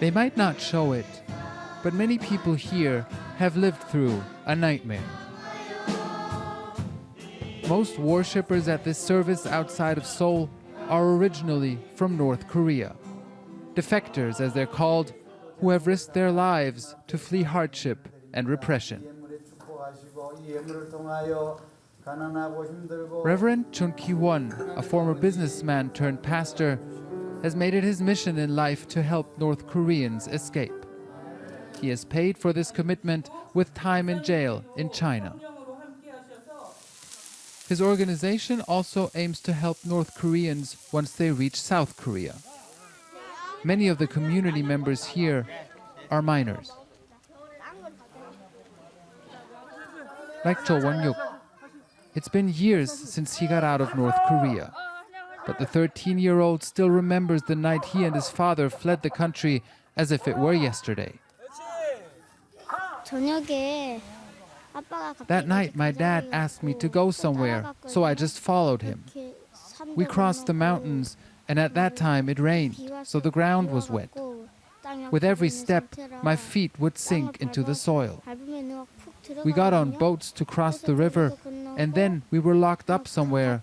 They might not show it, but many people here have lived through a nightmare. Most worshippers at this service outside of Seoul are originally from North Korea. Defectors, as they're called, who have risked their lives to flee hardship and repression. Reverend Chun Ki-won, a former businessman turned pastor, has made it his mission in life to help North Koreans escape. He has paid for this commitment with time in jail in China. His organization also aims to help North Koreans once they reach South Korea. Many of the community members here are minors. Like Cho Won-yuk, it's been years since he got out of North Korea. But the 13-year-old still remembers the night he and his father fled the country as if it were yesterday. That night, my dad asked me to go somewhere, so I just followed him. We crossed the mountains, and at that time it rained, so the ground was wet. With every step, my feet would sink into the soil. We got on boats to cross the river, and then we were locked up somewhere,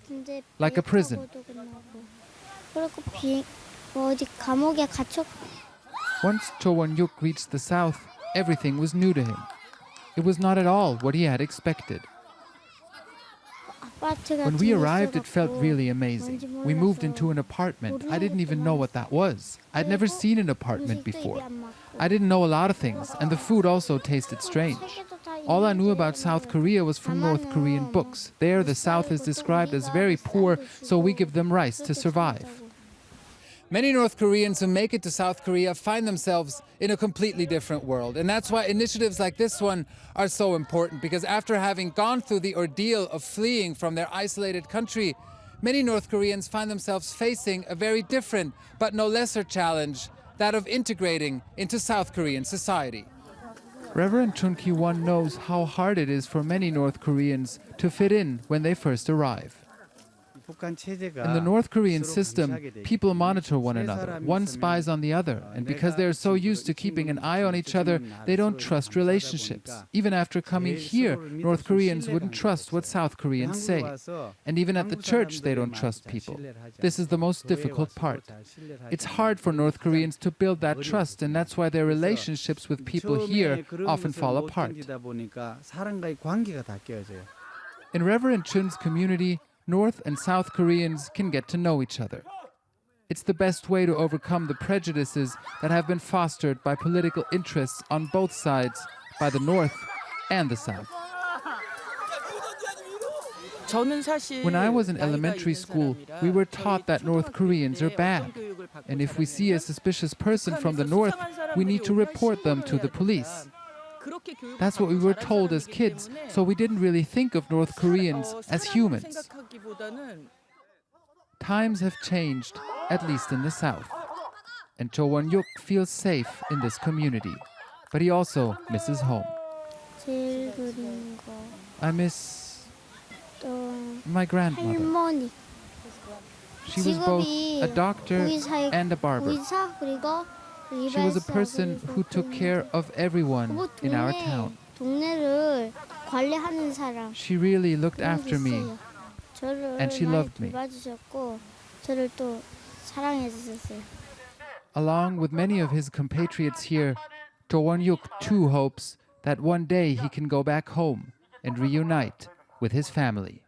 like a prison. Once Cho Won-yuk reached the south, everything was new to him. It was not at all what he had expected. When we arrived, it felt really amazing. We moved into an apartment. I didn't even know what that was. I'd never seen an apartment before. I didn't know a lot of things, and the food also tasted strange. All I knew about South Korea was from North Korean books. There, the South is described as very poor, so we give them rice to survive. Many North Koreans who make it to South Korea find themselves in a completely different world. And that's why initiatives like this one are so important, because after having gone through the ordeal of fleeing from their isolated country, many North Koreans find themselves facing a very different but no lesser challenge, that of integrating into South Korean society. Reverend Chun Ki-won knows how hard it is for many North Koreans to fit in when they first arrive. In the North Korean system, people monitor one another. One spies on the other. And because they are so used to keeping an eye on each other, they don't trust relationships. Even after coming here, North Koreans wouldn't trust what South Koreans say. And even at the church, they don't trust people. This is the most difficult part. It's hard for North Koreans to build that trust, and that's why their relationships with people here often fall apart. In Reverend Chun's community, North and South Koreans can get to know each other. It's the best way to overcome the prejudices that have been fostered by political interests on both sides, by the North and the South. When I was in elementary school, we were taught that North Koreans are bad. And if we see a suspicious person from the North, we need to report them to the police. That's what we were told as kids, so we didn't really think of North Koreans as humans. Times have changed, at least in the South. And Cho Won-yuk feels safe in this community, but he also misses home. I miss my grandmother. She was both a doctor and a barber. She was a person who took care of everyone in our town. She really looked after me, and she loved me. Along with many of his compatriots here, Cho Won-yuk too hopes that one day he can go back home and reunite with his family.